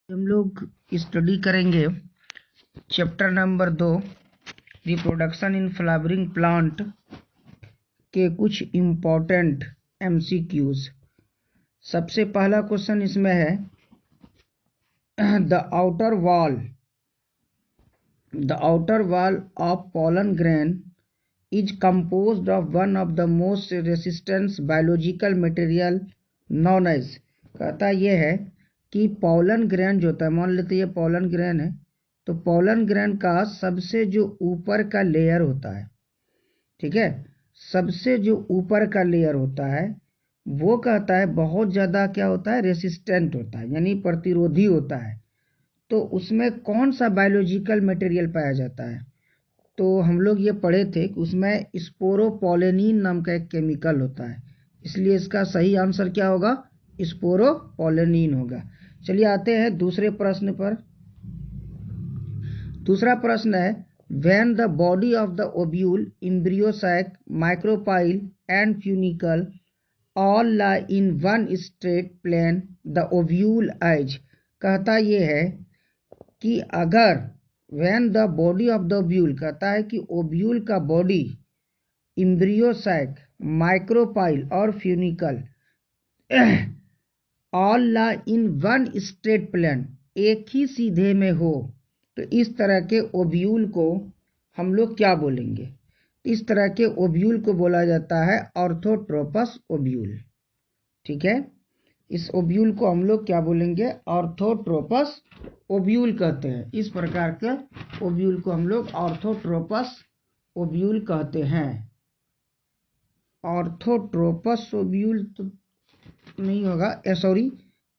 हम लोग स्टडी करेंगे chapter number 2 reproduction in flowering plant के कुछ इम्पोर्टेंट एमसीक्यूज। सबसे पहला क्वेश्चन इसमें है the outer wall of pollen grain is composed of one of the most resistant biological material known as। कहता यह है कि पॉलन ग्रेन जो होता है, मान लेते ये पॉलन ग्रेन है, तो पॉलन ग्रेन का सबसे जो ऊपर का लेयर होता है, ठीक है, सबसे जो ऊपर का लेयर होता है वो कहता है बहुत ज़्यादा क्या होता है, रेसिस्टेंट होता है, यानी प्रतिरोधी होता है। तो उसमें कौन सा बायोलॉजिकल मटेरियल पाया जाता है? तो हम लोग ये पढ़े थे कि उसमें स्पोरोपोलेनिन नाम का एक केमिकल होता है, इसलिए इसका सही आंसर क्या होगा, स्पोरोपोलेनिन होगा। चलिए आते हैं दूसरे प्रश्न पर। दूसरा प्रश्न है when the body of the ovule, embryo sac, micropyle and funicle all lie in one straight plane the ovule is. कहता ये है कि अगर when the body of the ovule, कहता है कि ओव्यूल का बॉडी, एम्ब्रियो सैक, माइक्रोपाइल और funicle all lie in one straight plane, एक ही सीधे में हो, तो इस तरह के ओव्यूल को हम लोग क्या बोलेंगे? इस तरह के ओव्यूल को बोला जाता है ऑर्थोट्रोपस ओव्यूल। ठीक है, इस ओव्यूल को हम लोग क्या बोलेंगे? ऑर्थोट्रोपस ओव्यूल कहते हैं। इस प्रकार के ओव्यूल को हम लोग ऑर्थोट्रोपस ओव्यूल कहते हैं। ऑर्थोट्रोपस ओव्यूल तो नहीं होगा, सॉरी,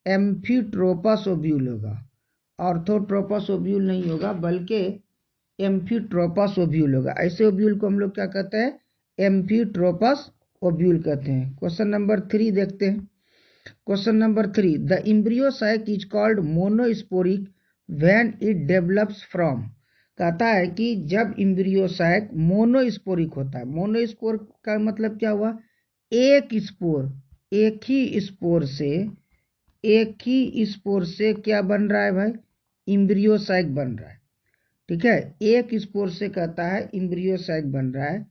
एम्फीट्रोपस ओव्यूल होगा। ऑर्थोट्रोपस ओव्यूल नहीं होगा बल्कि एम्फीट्रोपस ओव्यूल होगा। ऐसे ओव्यूल को हम लोग क्या कहते हैं? एम्फीट्रोपस ओव्यूल कहते हैं। क्वेश्चन नंबर 3 देखते हैं। Question number 3, the embryo sac is called monosporic when it develops from. कहता है कि जब एम्ब्रियो सैक मोनोस्पोरिक होता है, मोनोस्पोर का मतलब क्या हुआ? एक स्पोर, एक ही स्पोर से क्या बन रहा है भाई? एम्ब्रियो सैक बन रहा है। ठीक है, एक स्पोर से कहता है एम्ब्रियो सैक बन रहा है।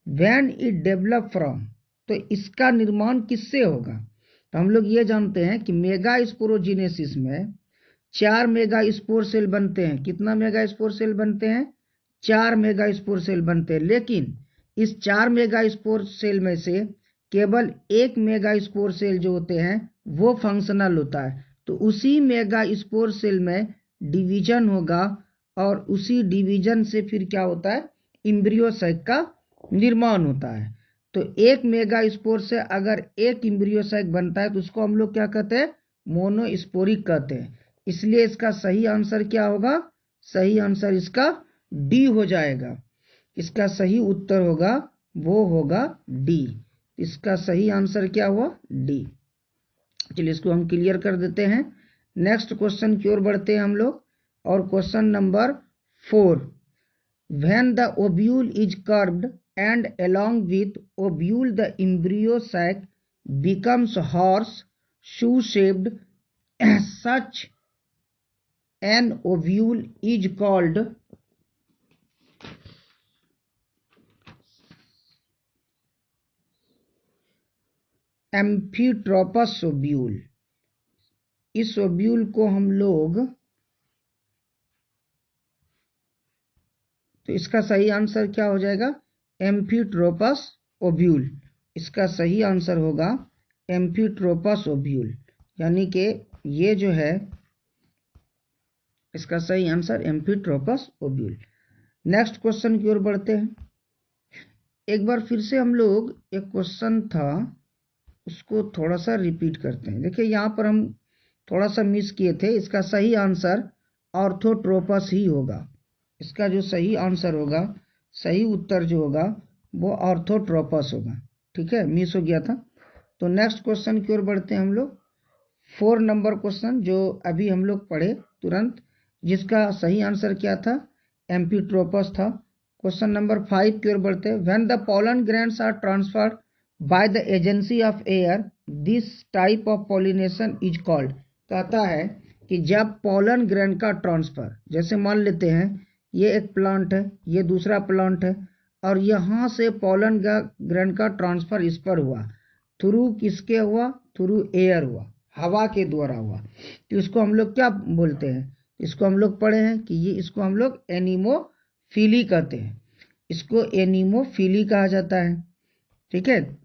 व्हेन इट डेवलप फ्रॉम, तो इसका निर्माण किससे होगा? तो हम लोग ये जानते हैं कि मेगा स्पोरोजिनेसिस में 4 मेगा स्पोर सेल बनते हैं। कितना मेगा स्पोर सेल बनते हैं? 4 मेगा स्पोर सेल बनते हैं। लेकिन इस 4 मेगा स्पोर सेल में से केवल 1 मेगा स्पोर सेल जो होते हैं वो फंक्शनल होता है। तो उसी मेगा स्पोर सेल में डिवीजन होगा और उसी डिवीजन से फिर क्या होता है? एम्ब्रियो सैक का निर्माण होता है। तो 1 मेगा स्पोर से अगर एक एम्ब्रियो सैक बनता है तो उसको हम लोग क्या कहते हैं? मोनोस्पोरिक कहते हैं। इसलिए इसका सही आंसर क्या होगा? सही आंसर इसका डी हो जाएगा। इसका सही उत्तर होगा, वो होगा डी। इसका सही आंसर क्या हुआ? डी। चलिए इसको हम क्लियर कर देते हैं। नेक्स्ट क्वेश्चन की ओर बढ़ते हैं हम लोग, और question number 4, when the ovule is curved and along with ovule the embryo sac becomes horse shoe shaped, such an ovule is called amphitropous ovule. इस ओव्यूल को हम लोग, तो इसका सही आंसर क्या हो जाएगा? एम्फीट्रोपस ओव्यूल। इसका सही आंसर होगा एम्फीट्रोपस ओव्यूल, यानी कि ये जो है इसका सही आंसर एम्फीट्रोपस ओव्यूल। नेक्स्ट क्वेश्चन की ओर बढ़ते हैं। एक बार फिर से हम लोग, एक क्वेश्चन था उसको थोड़ा सा रिपीट करते हैं। देखिए यहाँ पर हम थोड़ा सा मिस किए थे। इसका सही आंसर ऑर्थोट्रोपस ही होगा। इसका जो सही आंसर होगा, सही उत्तर जो होगा वो ऑर्थोट्रोपस होगा। ठीक है, मिस हो गया था। तो नेक्स्ट क्वेश्चन की ओर बढ़ते हैं हम लोग। 4 नंबर क्वेश्चन जो अभी हम लोग पढ़े तुरंत, जिसका सही आंसर क्या था? एम्फीट्रोपस था। क्वेश्चन नंबर 5 की ओर बढ़ते हैं। When the pollen grains are transferred by the agency of air, this type of pollination is called. कहता है कि जब पोलन ग्रेन का ट्रांसफर, जैसे मान लेते हैं ये एक प्लांट है, ये दूसरा प्लांट है, और यहाँ से पोलन ग्रेन का ट्रांसफर इस पर हुआ, थ्रू किसके हुआ? थ्रू एयर हुआ, हवा के द्वारा हुआ। तो इसको हम लोग क्या बोलते हैं? इसको हम लोग पढ़े हैं कि इसको हम लोग एनीमोफिली कहते हैं, इसको एनीमोफिली कहा जाता है। ठीक है,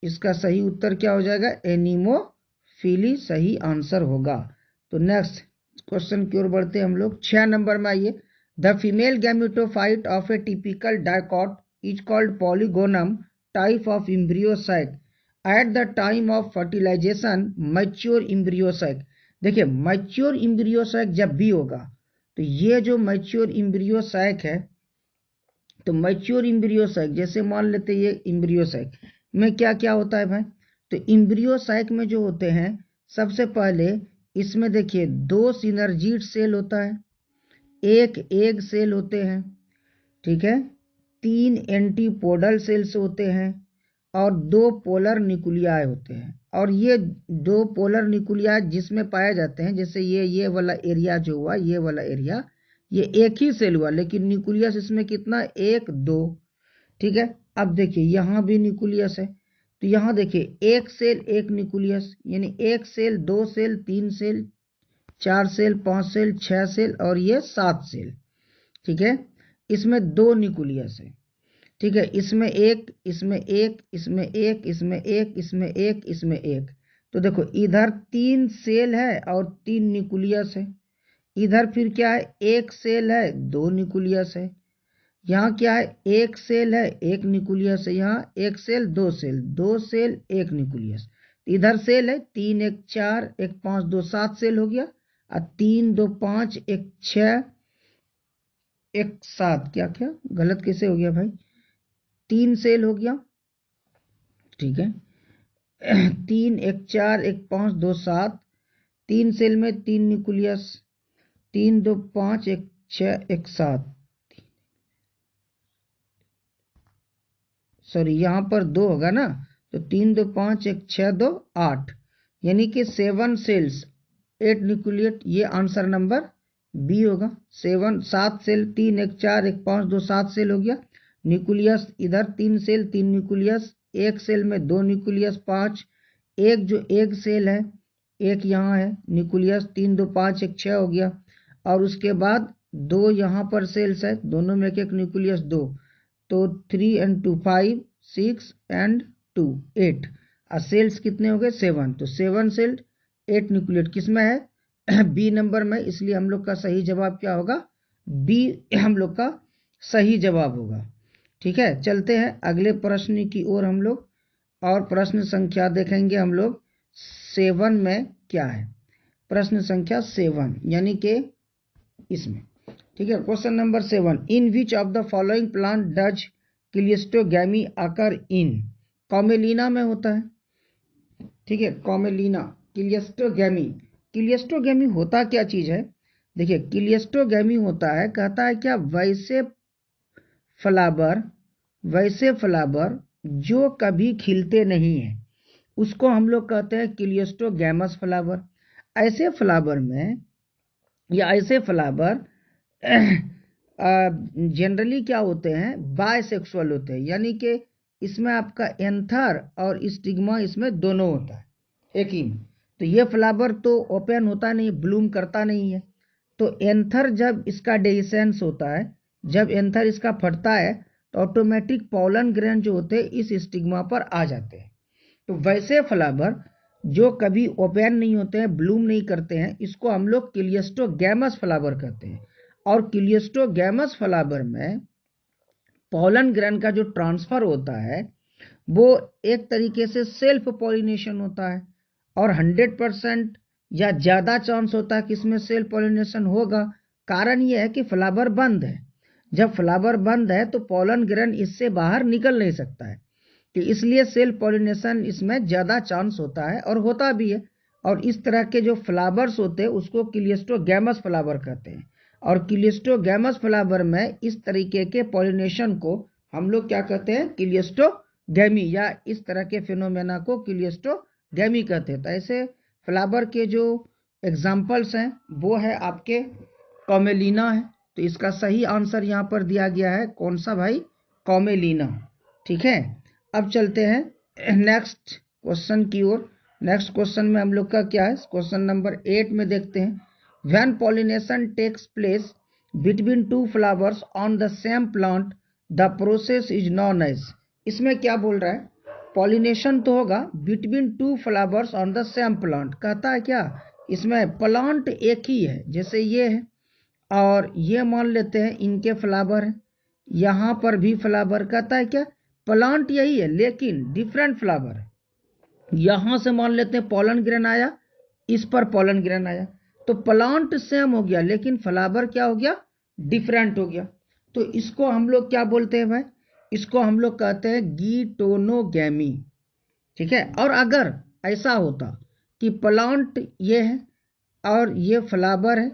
इसका सही उत्तर क्या हो जाएगा? एनीमोफिली सही आंसर होगा। तो नेक्स्ट क्वेश्चन की ओर बढ़ते हैं हम लोग। 6 नंबर में आइए। The female gametophyte of a typical dicot is called Polygonum type of embryo sac at the time of fertilisation mature embryo sac. देखिए मैच्योर एम्ब्रियोसाइक जब भी होगा, तो ये जो मैच्योर एम्ब्रियोसाइक है, तो मैच्योर एम्ब्रियोसाइक जैसे मान लेते ये एम्ब्रियोसाइक में क्या क्या होता है भाई? तो एम्ब्रियोसाइक में जो होते हैं, सबसे पहले इसमें देखिए 2 सिनर्जीड सेल होता है, 1 एग सेल होते हैं, ठीक है, 3 एंटीपोडल सेल्स होते हैं, और 2 पोलर न्यूक्लियाई होते हैं। और ये 2 पोलर न्यूक्लियाई जिसमें पाए जाते हैं, जैसे ये वाला एरिया जो हुआ, ये वाला एरिया, ये एक ही सेल हुआ, लेकिन न्यूक्लियस इसमें कितना? 1 2। ठीक है, अब देखिए यहाँ भी न्यूक्लियस है, तो यहाँ देखिए 1 सेल 1 न्यूक्लियस, यानी 1 cell 2 cell 3 cell 4 cell 5 cell 6 cell और ये 7 सेल। ठीक है, इसमें 2 न्यूक्लियस है। ठीक है, इसमें एक, इसमें एक, इसमें एक, इसमें एक, इसमें एक, इसमें एक। तो देखो इधर 3 सेल है और 3 न्यूक्लियस है। इधर फिर क्या है? 1 सेल है 2 न्यूक्लियस है। यहाँ क्या है? 1 सेल है 1 न्यूक्लियस है। यहाँ 1 सेल 2 सेल, 2 सेल 1 न्यूक्लियस। इधर सेल है 3 1 4 1 5 2 7 सेल हो गया, और 3 2 5 1 6 1 7। क्या क्या गलत कैसे हो गया भाई? 3 सेल हो गया। ठीक है, 3 1 4 1 5 2 7, 3 सेल में 3 न्यूक्लियस, 3 2 5 1 6 1 7, सॉरी यहाँ पर 2 होगा ना, तो 3 2 5 1 6 2 8, यानी कि 7 सेल्स 8 न्यूक्लियट। ये आंसर नंबर बी होगा। 7 सेल, 3 1 4 1 5 2 7 सेल हो गया। न्यूक्लियस इधर 3 सेल 3 न्यूक्लियस, 1 सेल में 2 न्यूक्लियस 5, एक जो एक सेल है एक यहाँ है न्यूक्लियस, 3 2 5 1 6 हो गया। और उसके बाद 2 यहाँ पर सेल्स है, दोनों में एक एक न्यूक्लियस 2, तो 3 and 2 5 6 and 2 8, और सेल्स कितने हो गए? 7। तो 7 सेल 8 न्यूक्लियट किस में है? बी नंबर में। इसलिए हम लोग का सही जवाब क्या होगा? बी हम लोग का सही जवाब होगा। ठीक है, चलते हैं अगले प्रश्न की ओर हम लोग, और प्रश्न संख्या देखेंगे हम लोग 7 में क्या है। प्रश्न संख्या 7 यानी कि इसमें। ठीक है, question number 7, in which of the following plant does cleistogamy occur in? Commelina में होता है। ठीक है, कॉमेलिना, क्लिस्टोगैमी। क्लिस्टोगैमी होता क्या चीज है? देखिए क्लिस्टोगैमी होता है, कहता है क्या, वैसे फ्लावर जो कभी खिलते नहीं है, उसको हम लोग कहते हैं क्लिस्टोगैमस फ्लावर। ऐसे फ्लावर में, या ऐसे फ्लावर जनरली क्या होते हैं? बायसेक्सुअल होते हैं, यानी कि इसमें आपका एंथर और स्टिग्मा इसमें दोनों होता है एक ही में। तो ये फ्लावर तो ओपन होता नहीं, ब्लूम करता नहीं है। तो एंथर जब इसका डेhiscence होता है, जब एंथर इसका फटता है, तो ऑटोमेटिक पोलन ग्रेन जो होते हैं इस स्टिग्मा पर आ जाते हैं। तो वैसे फ्लावर जो कभी ओपन नहीं होते हैं, ब्लूम नहीं करते हैं, इसको हम लोग क्लिस्टोगैमस फ्लावर कहते हैं। और क्लिस्टोगैमस फ्लावर में पोलन ग्रेन का जो ट्रांसफर होता है वो एक तरीके से सेल्फ पॉलिनेशन होता है, और 100% या ज़्यादा चांस होता है कि इसमें सेल्फ पॉलिनेशन होगा। कारण ये है कि फ्लावर बंद है। जब फ्लावर बंद है तो पोलन ग्रेन इससे बाहर निकल नहीं सकता है, कि इसलिए सेल्फ पॉलिनेशन इसमें ज़्यादा चांस होता है, और होता भी है। और इस तरह के जो फ्लावर्स होते हैं उसको क्लिस्टोगैमस फ्लावर कहते हैं। और क्लिस्टोगैमस फ्लावर में इस तरीके के पॉलिनेशन को हम लोग क्या कहते हैं? क्लिस्टोगैमी, या इस तरह के फिनोमेना को क्लिस्टोगैमी कहते हैं। तो ऐसे फ्लावर के जो एग्जाम्पल्स हैं वो है आपके कॉमेलिना है, तो इसका सही आंसर यहाँ पर दिया गया है कौन सा भाई, कॉमेलिना। ठीक है, अब चलते हैं नेक्स्ट क्वेश्चन की ओर। नेक्स्ट क्वेश्चन में हम लोग का क्या है, क्वेश्चन नंबर 8 में देखते हैं, when pollination takes place between two flowers on the same plant the process is known as. इसमें क्या बोल रहा है, पॉलिनेशन तो होगा between two flowers on the same plant, कहता है क्या, इसमें प्लांट एक ही है, जैसे ये है और ये मान लेते हैं इनके फ्लावर है, यहाँ पर भी फ्लावर, कहता है क्या, प्लांट यही है लेकिन डिफरेंट फ्लावर है। यहाँ से मान लेते हैं पॉलन ग्रेन आया, इस पर पॉलन ग्रेन आया, तो प्लांट सेम हो गया लेकिन फ्लावर क्या हो गया, डिफरेंट हो गया। तो इसको हम लोग क्या बोलते हैं भाई, इसको हम लोग कहते हैं गीटोनोगैमी। ठीक है, और अगर ऐसा होता कि प्लांट ये है और ये फ्लावर है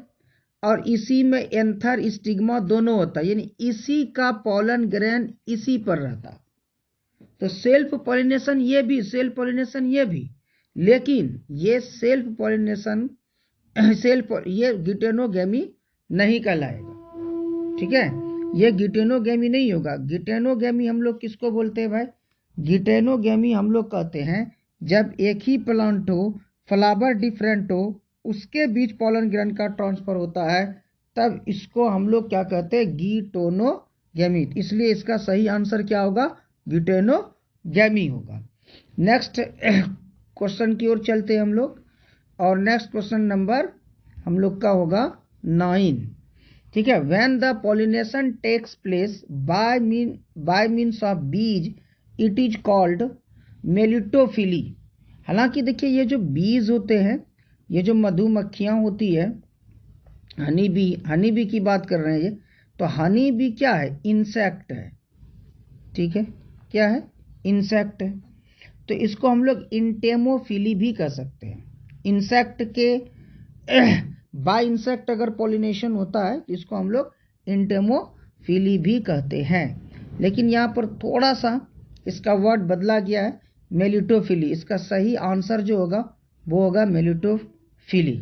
और इसी में एंथर स्टिग्मा दोनों होता, यानी इसी का पॉलन ग्रेन इसी पर रहता, तो सेल्फ पॉलिनेशन ये भी, सेल्फ पॉलिनेशन ये भी, लेकिन ये सेल्फ पॉलिनेशन ये गिटेनोगैमी नहीं कहलाएगा। ठीक है, ये गिटेनोगैमी नहीं होगा। गिटेनोगैमी हम लोग किसको बोलते हैं भाई, गिटेनोगैमी हम लोग कहते हैं जब एक ही प्लांट हो, फ्लावर डिफरेंट हो, उसके बीच पॉलन ग्रेन का ट्रांसफर होता है, तब इसको हम लोग क्या कहते हैं, गिटेनोगैमी। इसलिए इसका सही आंसर क्या होगा, गिटेनोगैमी होगा। नेक्स्ट क्वेश्चन की ओर चलते हैं हम लोग, और नेक्स्ट क्वेश्चन नंबर हम लोग का होगा 9। ठीक है, when the pollination takes place by means of bees it is called melittophily. हालांकि देखिए ये जो बीज होते हैं, ये जो मधुमक्खियां होती है, हनी बी की बात कर रहे हैं ये, तो हनी बी क्या है, इंसेक्ट है। ठीक है, क्या है, इंसेक्ट है, तो इसको हम लोग इंटेमोफिली भी कह सकते हैं। इंसेक्ट के बाय इंसेक्ट अगर पॉलिनेशन होता है तो इसको हम लोग इंटेमोफिली भी कहते हैं, लेकिन यहाँ पर थोड़ा सा इसका वर्ड बदला गया है, मेलिटोफिली। इसका सही आंसर जो होगा वो होगा मेलिटोफिली।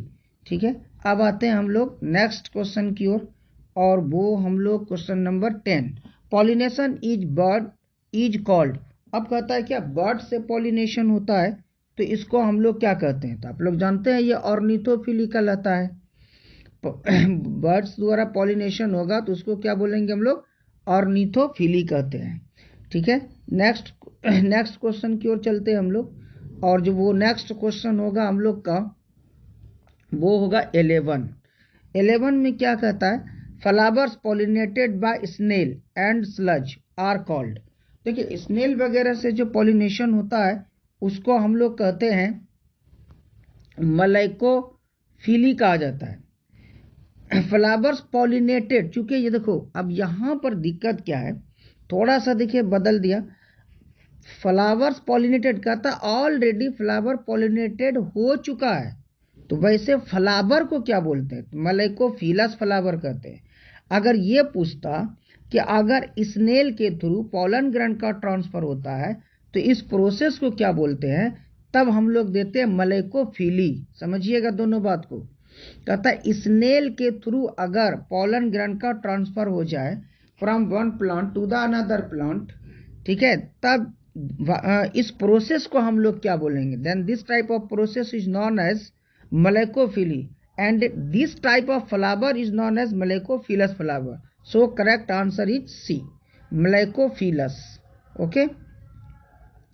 ठीक है, अब आते हैं हम लोग नेक्स्ट क्वेश्चन की ओर, और वो हम लोग question number 10, pollination is called. अब कहता है क्या, बर्ड से पॉलिनेशन होता है तो इसको हम लोग क्या कहते हैं, तो आप लोग जानते हैं ये ऑर्निथोफिली कहलाता है। बर्ड्स द्वारा पॉलिनेशन होगा तो उसको क्या बोलेंगे हम लोग, ऑर्निथोफिली कहते हैं। ठीक है, नेक्स्ट क्वेश्चन की ओर चलते हैं हम लोग, और जो वो नेक्स्ट क्वेश्चन होगा हम लोग का वो होगा 11 में क्या कहता है, flowers pollinated by snail and slugs are called. देखिए स्नेल वगैरह से जो पॉलिनेशन होता है उसको हम लोग कहते हैं मलाइकोफिली कहा जाता है। फ्लावर्स पॉलिनेटेड, चूंकि ये देखो अब यहाँ पर दिक्कत क्या है, थोड़ा सा देखिए बदल दिया, फ्लावर्स पॉलिनेटेड कहता ऑलरेडी फ्लावर पॉलिनेटेड हो चुका है, तो वैसे फ्लावर को क्या बोलते हैं, मलाइकोफिलस फ्लावर कहते हैं। अगर ये पूछता कि अगर स्नेल के थ्रू पॉलन ग्रेन का ट्रांसफर होता है तो इस प्रोसेस को क्या बोलते हैं, तब हम लोग देते हैं मलाइकोफिली। समझिएगा दोनों बात को, कहता है स्नेल के थ्रू अगर पॉलन ग्रेन का ट्रांसफर हो जाए from one plant to the another plant, ठीक है, तब इस प्रोसेस को हम लोग क्या बोलेंगे, then this type of process is known as malacophily and this type of flower is known as Malacophilous flower. So correct answer is C, Malacophilous. Okay,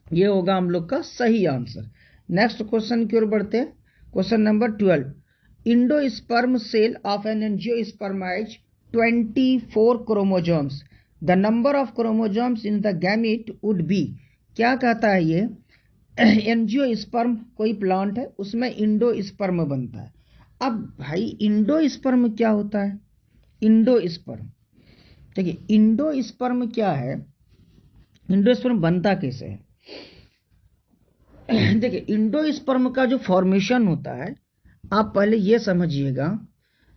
ये होगा हम लोग का सही आंसर। नेक्स्ट क्वेश्चन की ओर बढ़ते हैं, question number 12, endosperm cell of an angiosperm has 24 chromosomes, the number of chromosomes in the gamete would be. क्या कहता है ये, एंजियोस्पर्म कोई प्लांट है उसमें इंडोस्पर्म बनता है। अब भाई इंडोस्पर्म क्या होता है, इंडोस्पर्म, देखिए इंडोस्पर्म क्या है, इंडोस्पर्म बनता कैसे है। देखिए इंडोस्पर्म का जो फॉर्मेशन होता है, आप पहले ये समझिएगा,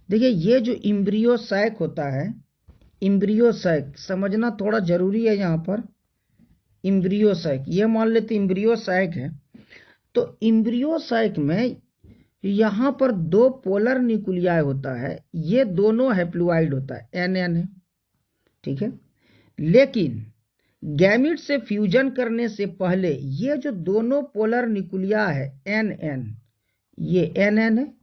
देखिए ये जो इम्ब्रियो सैक होता है, इम्ब्रियो सैक समझना थोड़ा जरूरी है यहाँ पर। इम्ब्रियो सैक, ये मान लेते इम्ब्रियो सैक है, तो इम्ब्रियो सैक में यहाँ पर दो पोलर न्यूक्लियाई होता है, ये दोनों हैप्लॉइड होता है, एन एन है, ठीक है। लेकिन गैमीट से फ्यूजन करने से पहले ये जो दोनों पोलर न्यूक्लिया है एन एन, ये एन एन है,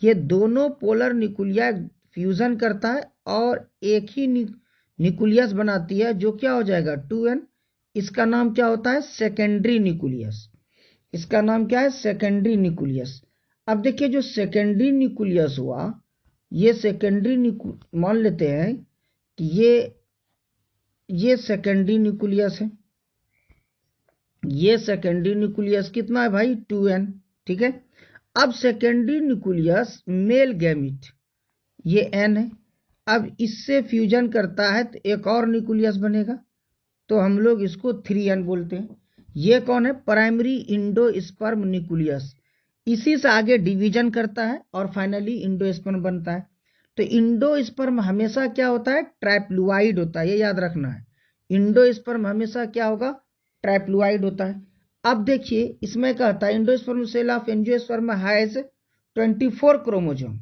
ये दोनों पोलर न्यूक्लिया फ्यूजन करता है और एक ही न्यूक्लियस बनाती है, जो क्या हो जाएगा 2n। इसका नाम क्या होता है, सेकेंडरी न्यूक्लियस। इसका नाम क्या है, सेकेंडरी न्यूक्लियस। अब देखिए जो सेकेंडरी न्यूक्लियस हुआ, ये सेकेंडरी मान लेते हैं कि ये सेकेंडरी न्यूक्लियस है, ये सेकेंडरी न्यूक्लियस कितना है भाई 2n, ठीक है। अब सेकेंडरी न्यूक्लियस मेल गैमीट, ये n है, अब इससे फ्यूजन करता है तो एक और न्यूक्लियस बनेगा, तो हम लोग इसको 3n बोलते हैं। ये कौन है, प्राइमरी इंडोस्पर्म न्यूक्लियस, इसी से आगे डिवीजन करता है और फाइनली इंडोस्पर्म बनता है। तो इंडोस्पर्म हमेशा क्या होता है, ट्राइप्लॉइड होता है, ये याद रखना है। इंडोस्पर्म हमेशा क्या होगा, ट्राइप्लॉइड होता है। अब देखिए इसमें कहता है endosperm cell of angiosperm has 24 chromosome.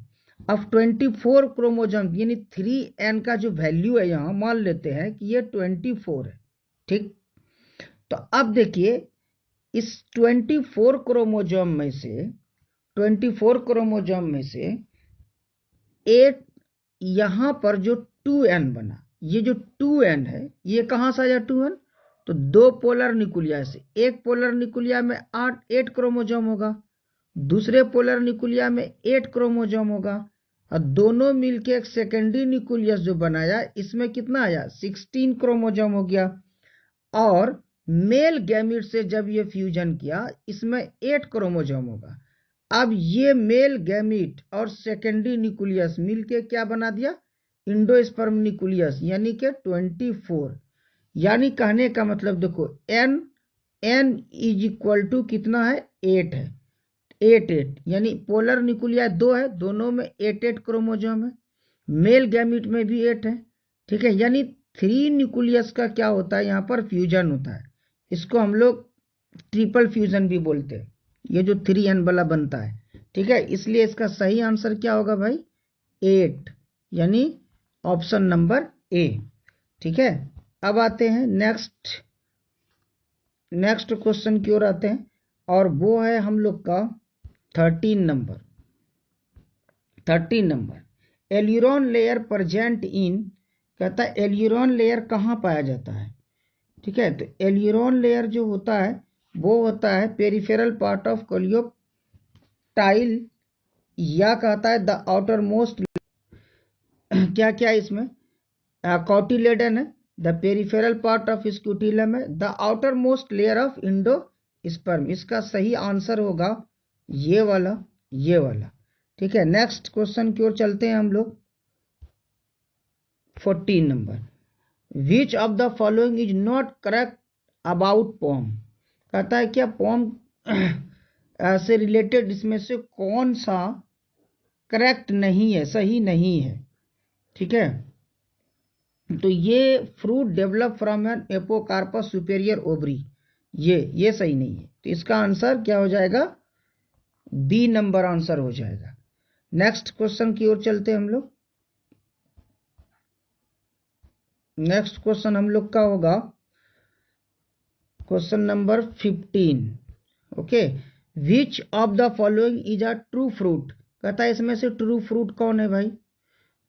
अब 24 क्रोमोसोम यानी 3n का जो वैल्यू है यहाँ मान लेते हैं कि ये 24 है, ठीक। तो अब देखिए इस 24 क्रोमोसोम में से 8 यहाँ पर जो 2n बना, ये जो 2n है ये कहाँ से आया 2n, तो दो पोलर न्यूक्लिया से, एक पोलर न्यूक्लिया में 8 क्रोमोसोम होगा, दूसरे पोलर न्यूक्लिया में 8 क्रोमोसोम होगा, और दोनों मिलके एक सेकेंडरी न्यूक्लियस जो बनाया, इसमें कितना आया 16 क्रोमोसोम हो गया। और मेल गैमीट से जब ये फ्यूजन किया, इसमें 8 क्रोमोसोम होगा। अब ये मेल गैमीट और सेकेंडरी न्यूक्लियस मिलके क्या बना दिया, इंडोस्पर्म न्यूक्लियस, यानी कि 24। यानी कहने का मतलब देखो n इज इक्वल टू कितना है 8 है, 8 यानी पोलर न्यूक्लिया 2 है, दोनों में 8 क्रोमोसोम है, मेल गैमीट में भी 8 है, ठीक है। यानी 3 न्यूक्लियस का क्या होता है, यहाँ पर फ्यूजन होता है। इसको हम लोग ट्रिपल फ्यूजन भी बोलते हैं, ये जो 3n वाला बनता है, ठीक है। इसलिए इसका सही आंसर क्या होगा भाई 8, यानी ऑप्शन नंबर ए, ठीक है। अब आते हैं नेक्स्ट क्वेश्चन की ओर आते हैं, और वो है हम लोग का 13 number. Aleurone layer present in, कहता है एल्यूरोन लेयर कहाँ पाया जाता है, ठीक है। तो एल्यूरोन लेयर जो होता है वो होता है पेरिफेरल पार्ट ऑफ कोलियोप्टाइल, या कहता है द आउटर मोस्ट क्या क्या इसमें कॉटिलेडन है, द पेरिफेरल पार्ट ऑफ स्क्यूटिलम है, the outer most layer of endosperm. इसका सही आंसर होगा ये वाला, ठीक है। नेक्स्ट क्वेश्चन की ओर चलते हैं हम लोग, 14 number. Which of the following is not correct about pome, कहता है क्या पोम से रिलेटेड इसमें से कौन सा करेक्ट नहीं है, सही नहीं है, ठीक है। तो ये fruit develop from an apocarpous superior ovary, ये सही नहीं है। तो इसका आंसर क्या हो जाएगा, बी नंबर आंसर हो जाएगा। नेक्स्ट क्वेश्चन की ओर चलते हैं हम लोग। नेक्स्ट क्वेश्चन हम लोग का होगा question number 15, okay. Which of the following is a true fruit, कहता है इसमें से ट्रू फ्रूट कौन है भाई।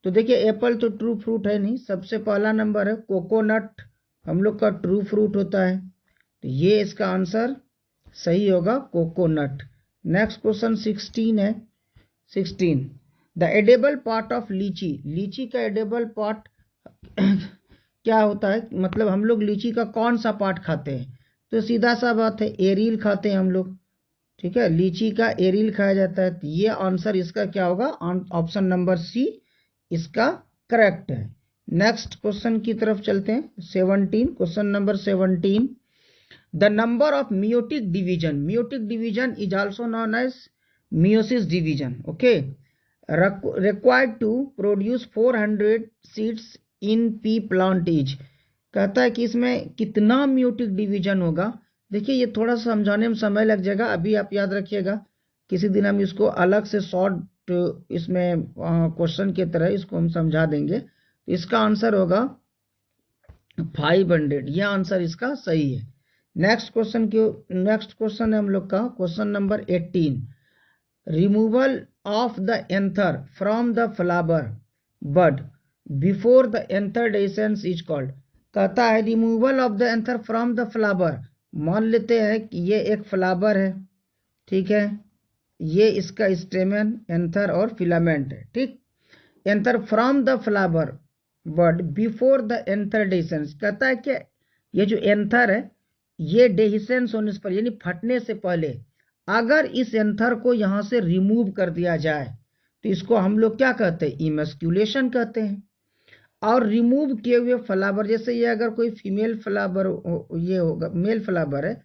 तो देखिए एप्पल तो ट्रू फ्रूट है नहीं, सबसे पहला नंबर है कोकोनट, हम लोग का ट्रू फ्रूट होता है, तो ये इसका आंसर सही होगा कोकोनट। नेक्स्ट क्वेश्चन 16 है, 16 द एडेबल पार्ट ऑफ लीची, लीची का एडेबल पार्ट क्या होता है, मतलब हम लोग लीची का कौन सा पार्ट खाते हैं, तो सीधा सा बात है एरिल खाते हैं हम लोग, ठीक है। लीची का एरिल खाया जाता है, तो ये आंसर इसका क्या होगा, ऑप्शन नंबर सी इसका करेक्ट है। नेक्स्ट क्वेश्चन की तरफ चलते हैं, 17, question number 17। The number of meiotic division is also known as meiosis division, okay, required to produce 400 seeds in pea plant is, कहता है कि इसमें कितना मियोटिक डिवीजन होगा। देखिए ये थोड़ा सा समझाने में समय लग जाएगा, अभी आप याद रखिएगा किसी दिन हम इसको अलग से शॉर्ट इसमें क्वेश्चन की तरह इसको हम समझा देंगे। तो इसका आंसर होगा 500, यह आंसर इसका सही है। नेक्स्ट क्वेश्चन है हम लोग का question number 18, removal of the anther from the flower bud before the anther dehiscence is called. कहता है removal of the anther from the flower. मान लेते हैं कि ये एक फ्लावर है, ठीक है, ये इसका स्टेमन, एंथर और फिलामेंट है, ठीक। Anther from the flower bud before the anther dehiscence, कहता है कि ये जो एंथर है ये डेहिसेंस होने से पहले यानी फटने से पहले अगर इस एंथर को यहां से रिमूव कर दिया जाए तो इसको हम लोग क्या कहते हैं, इमस्क्यूलेशन कहते हैं। और रिमूव किए हुए फ्लावर, जैसे ये अगर कोई फीमेल फ्लावर ये होगा, मेल फ्लावर है,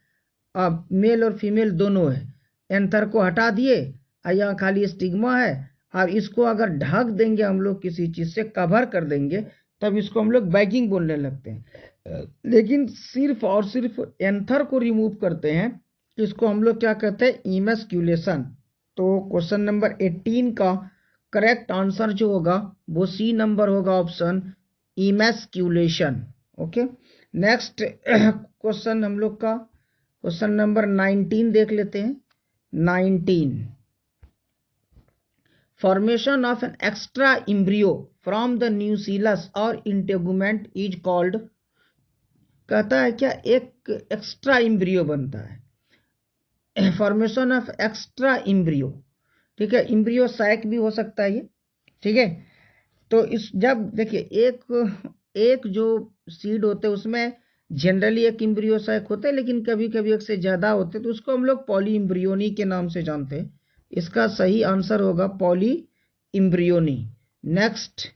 अब मेल और फीमेल दोनों है, एंथर को हटा दिए और यहाँ खाली स्टिग्मा है, और इसको अगर ढक देंगे हम लोग किसी चीज से कवर कर देंगे तब इसको हम लोग बैगिंग बोलने लगते हैं। लेकिन सिर्फ और सिर्फ एंथर को रिमूव करते हैं, इसको हम लोग क्या कहते हैं, इमस्क्यूलेशन। तो क्वेश्चन नंबर 18 का करेक्ट आंसर जो होगा वो सी नंबर होगा, ऑप्शन इमस्क्यूलेशन। ओके, नेक्स्ट क्वेश्चन हम लोग का क्वेश्चन नंबर 19 देख लेते हैं। 19, formation of an extra embryo from the nucellus और इंटेगुमेंट इज कॉल्ड। कहता है क्या एक एक्स्ट्रा इम्ब्रियो बनता है, फॉर्मेशन ऑफ एक्स्ट्रा इम्ब्रियो, ठीक है, इम्ब्रियो सैक भी हो सकता है ये, ठीक है। तो इस जब देखिए एक जो सीड होते हैं उसमें जनरली एक इम्ब्रियो सैक होते हैं, लेकिन कभी कभी एक से ज्यादा होते हैं, तो उसको हम लोग पॉली इम्ब्रियोनी के नाम से जानते हैं। इसका सही आंसर होगा पॉली इम्ब्रियोनी। नेक्स्ट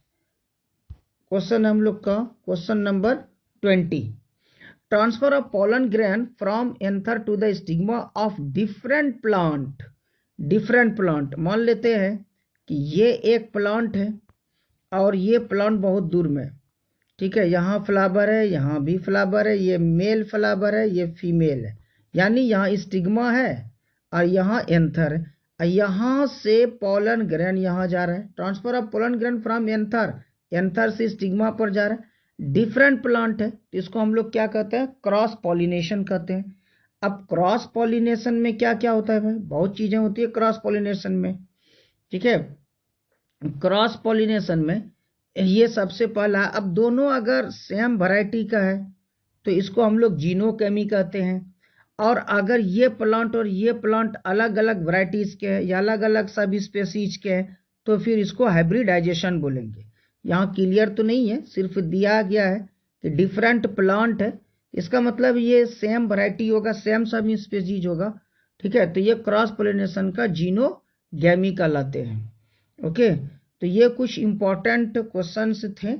क्वेश्चन हम लोग का question number 20, transfer of pollen grain from anther to the stigma of different plant. Different plant, मान लेते हैं कि ये एक प्लांट है और ये प्लांट बहुत दूर में, ठीक है, यहाँ फ्लावर है, यहाँ भी फ्लावर है, ये मेल फ्लावर है, ये फीमेल है, यानी यहाँ स्टिग्मा है और यहाँ एंथर है, और यहाँ से पोलन ग्रेन यहाँ जा रहा है। Transfer of pollen grain from anther, anther से स्टिग्मा पर जा रहा है, डिफरेंट प्लांट है, तो इसको हम लोग क्या कहते हैं, क्रॉस पॉलिनेशन कहते हैं। अब क्रॉस पॉलिनेशन में क्या क्या होता है भाई, बहुत चीजें होती है क्रॉस पॉलिनेशन में, ठीक है। क्रॉस पॉलिनेशन में ये सबसे पहला, अब दोनों अगर सेम वैरायटी का है तो इसको हम लोग जीनोकेमी कहते हैं, और अगर ये प्लांट और ये प्लांट अलग अलग वैरायटीज के हैं या अलग अलग सब स्पेसीज के हैं तो फिर इसको हाइब्रिडाइजेशन बोलेंगे। यहाँ क्लियर तो नहीं है, सिर्फ दिया गया है कि डिफरेंट प्लांट है, इसका मतलब ये सेम वैरायटी होगा, सेम सब स्पेसीज होगा, ठीक है। तो ये क्रॉस पोलिनेशन का जीनोगैमी कहलाते हैं। ओके, तो ये कुछ इंपॉर्टेंट क्वेश्चंस थे,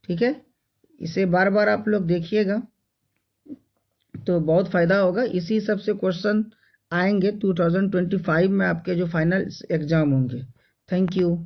ठीक है, इसे बार बार आप लोग देखिएगा तो बहुत फायदा होगा। इसी सब से क्वेश्चन आएंगे 2025 में आपके जो फाइनल एग्जाम होंगे। Thank you.